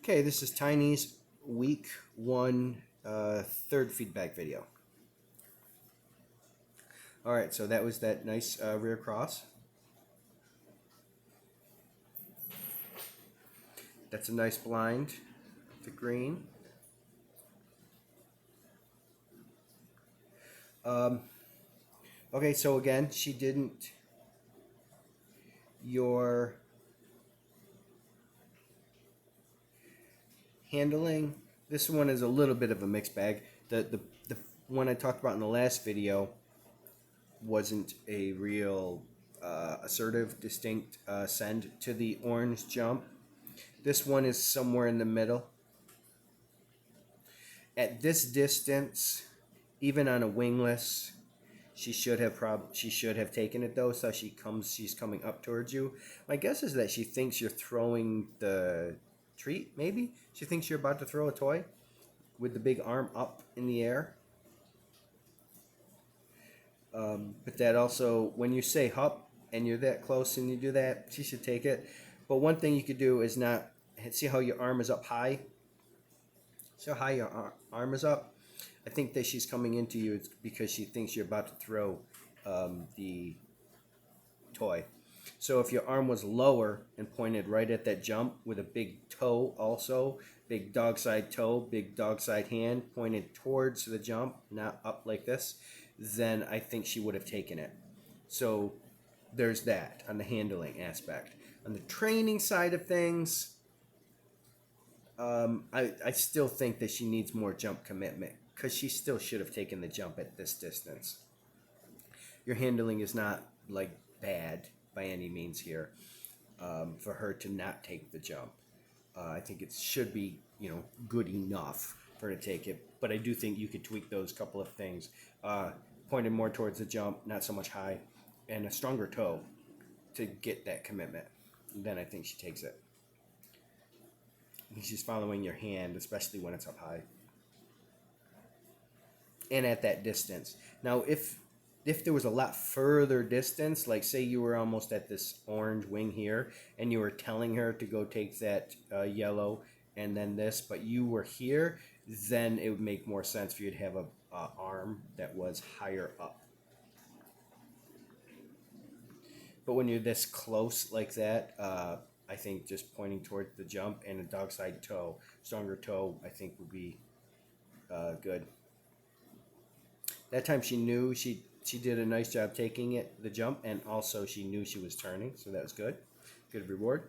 Okay, this is Tiny's week one third feedback video. All right, so that was that nice rear cross. That's a nice blind, the green. Um, okay, so again, she didn't. Your handling. This one is a little bit of a mixed bag. The one I talked about in the last video wasn't a real assertive, distinct send to the orange jump. This one is somewhere in the middle. At this distance, even on a wingless, she should have taken it though. So she's coming up towards you. My guess is that she thinks you're throwing the treat. Maybe she thinks you're about to throw a toy with the big arm up in the air. But that also, when you say hop and you're that close and you do that, she should take it. But one thing you could do is not see how your arm is up high. See how high your arm is up. I think that she's coming into you because she thinks you're about to throw the toy. So if your arm was lower and pointed right at that jump with a big toe also, big dog side toe, big dog side hand pointed towards the jump, not up like this, then I think she would have taken it. So there's that on the handling aspect. On the training side of things, I still think that she needs more jump commitment because she still should have taken the jump at this distance. Your handling is not like bad by any means here for her to not take the jump. I think it should be good enough for her to take it, but I do think you could tweak those couple of things. Pointed more towards the jump, not so much high, and a stronger toe to get that commitment. Then I think she takes it. I think she's following your hand, especially when it's up high and at that distance. Now, if there was a lot further distance, like say you were almost at this orange wing here, and you were telling her to go take that yellow and then this, but you were here, then it would make more sense for you to have a arm that was higher up. But when you're this close like that, I think just pointing towards the jump and a dog side toe, stronger toe, I think would be good. That time she knew she did a nice job taking the jump, and also she knew she was turning, so that was good. Good reward.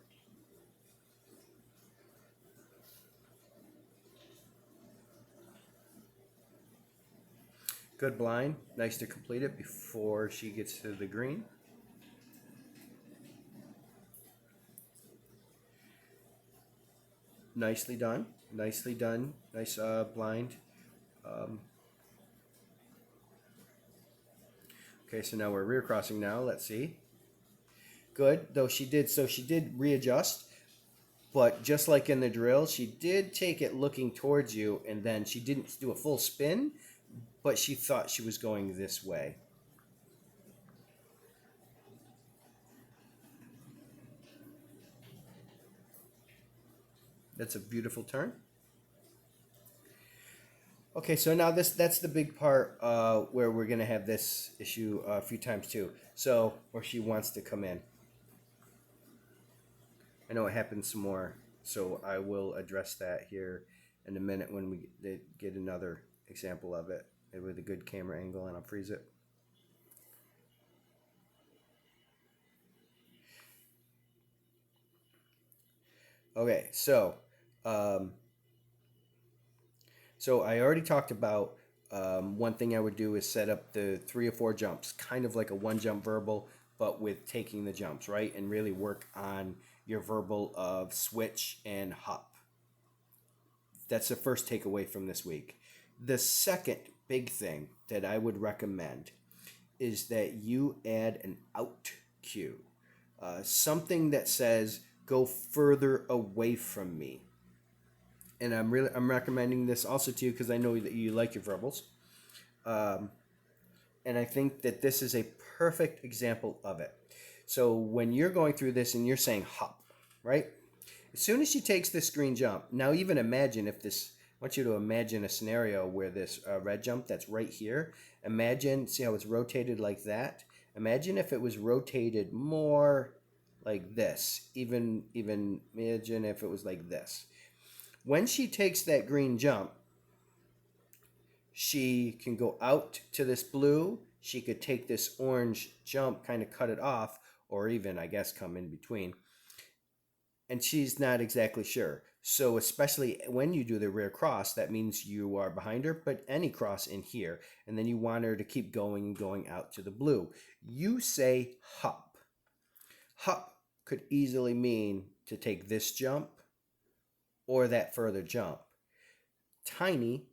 Good blind. Nice to complete it before she gets to the green. Nicely done. Nicely done. Nice blind. Okay, so now we're rear crossing now. Let's see. Good. Though she did readjust, but just like in the drill, she did take it looking towards you, and then she didn't do a full spin, but she thought she was going this way. That's a beautiful turn. Okay, so now that's the big part where we're gonna have this issue a few times too. So where she wants to come in. I know it happens some more, so I will address that here in a minute when we get another example of it with a good camera angle, and I'll freeze it. Okay, so so I already talked about one thing I would do is set up the 3 or 4 jumps, kind of like a one jump verbal, but with taking the jumps, right? And really work on your verbal of switch and hop. That's the first takeaway from this week. The second big thing that I would recommend is that you add an out cue, something that says go further away from me. And I'm recommending this also to you because I know that you like your verbals, and I think that this is a perfect example of it. So when you're going through this and you're saying hop, right? As soon as she takes this green jump, now even imagine if this, I want you to imagine a scenario where this red jump that's right here, imagine, see how it's rotated like that? Imagine if it was rotated more like this. Even imagine if it was like this. When she takes that green jump, she can go out to this blue. She could take this orange jump, kind of cut it off, or even, I guess, come in between. And she's not exactly sure. So especially when you do the rear cross, that means you are behind her, but any cross in here. And then you want her to keep going out to the blue. You say hop. Hop could easily mean to take this jump or that further jump. Tiny,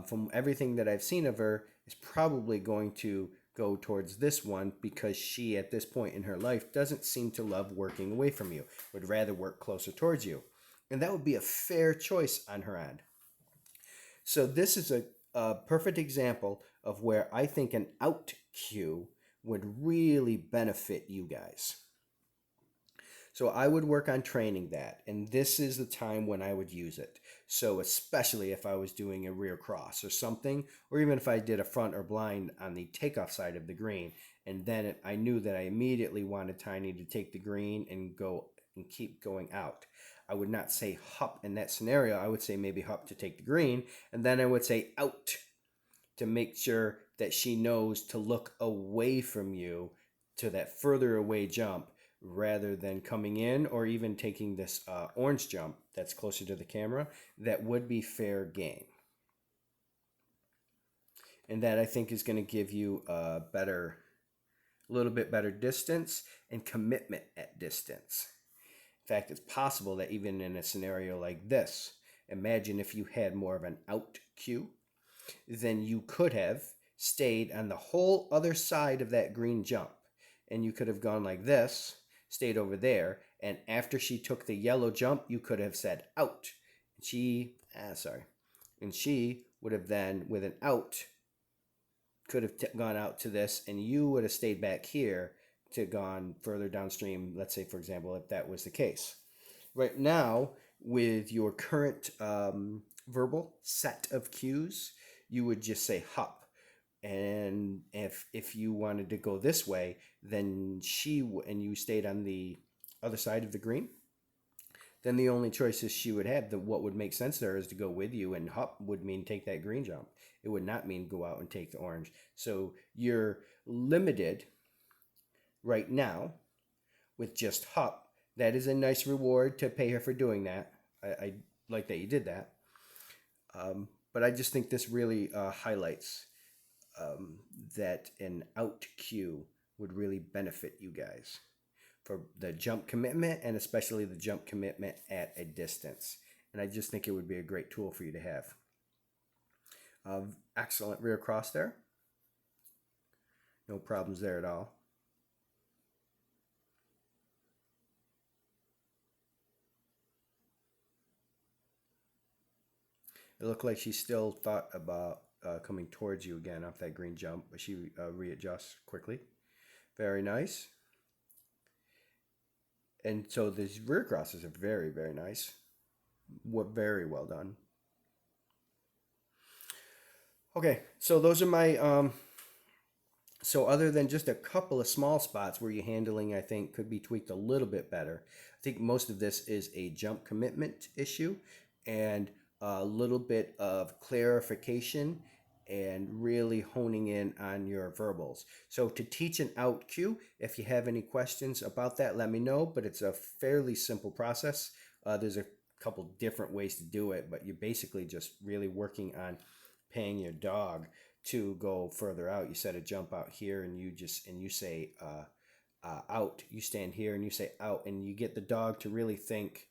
from everything that I've seen of her, is probably going to go towards this one because she, at this point in her life, doesn't seem to love working away from you, would rather work closer towards you. And that would be a fair choice on her end. So this is a perfect example of where I think an out cue would really benefit you guys. So I would work on training that, and this is the time when I would use it. So especially if I was doing a rear cross or something, or even if I did a front or blind on the takeoff side of the green, and then I knew that I immediately wanted Tiny to take the green and go and keep going out. I would not say hop in that scenario. I would say maybe hop to take the green, and then I would say out to make sure that she knows to look away from you to that further away jump rather than coming in or even taking this orange jump that's closer to the camera. That would be fair game. And that I think is going to give you a little bit better distance and commitment at distance. In fact, it's possible that even in a scenario like this, imagine if you had more of an out cue, then you could have stayed on the whole other side of that green jump. And you could have gone like this, stayed over there, and after she took the yellow jump, you could have said out. And she would have then, with an out, could have gone out to this, and you would have stayed back here to gone further downstream, let's say, for example, if that was the case. Right now, with your current verbal set of cues, you would just say hop. And if you wanted to go this way, then and you stayed on the other side of the green, then the only choices she would have, what would make sense there, is to go with you, and hop would mean take that green jump. It would not mean go out and take the orange. So you're limited right now with just hop. That is a nice reward to pay her for doing that. I like that you did that. But I just think this really highlights that an out cue would really benefit you guys for the jump commitment, and especially the jump commitment at a distance. And I just think it would be a great tool for you to have. Excellent rear cross there. No problems there at all. It looked like she still thought about coming towards you again off that green jump, but she readjusts quickly. Very nice. And so these rear crosses are very, very nice. Very well done. Okay, so those are my so other than just a couple of small spots where your handling, I think, could be tweaked a little bit better, I think most of this is a jump commitment issue and a little bit of clarification and really honing in on your verbals. So to teach an out cue, if you have any questions about that, let me know, but it's a fairly simple process. There's a couple different ways to do it, but you're basically just really working on paying your dog to go further out. You set a jump out here, and you say out. You stand here and you say out, and you get the dog to really think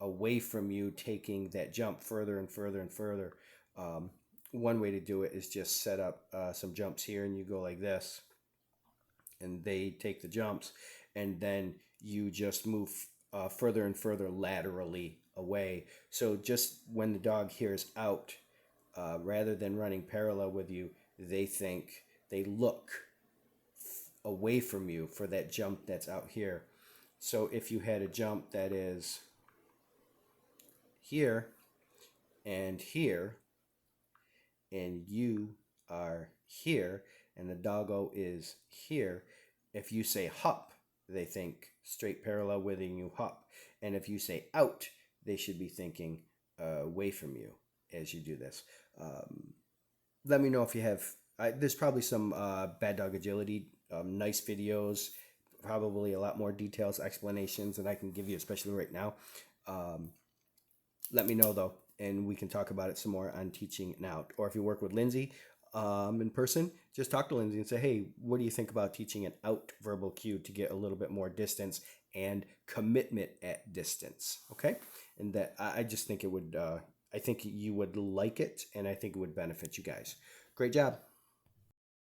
away from you, taking that jump further and further and further. One way to do it is just set up some jumps here, and you go like this, and they take the jumps, and then you just move further and further laterally away. So just when the dog hears out, rather than running parallel with you, they look away from you for that jump that's out here. So if you had a jump that is here and here, and you are here, and the doggo is here. If you say hop, they think straight parallel with you hop. And if you say out, they should be thinking away from you as you do this. Let me know if you have. There's probably some Bad Dog Agility, nice videos, probably a lot more details, explanations than I can give you, especially right now. Let me know though, and we can talk about it some more on teaching and out. Or if you work with Lindsay in person, just talk to Lindsay and say, hey, what do you think about teaching an out verbal cue to get a little bit more distance and commitment at distance? Okay, and that I just think it would. I think you would like it, and I think it would benefit you guys. Great job.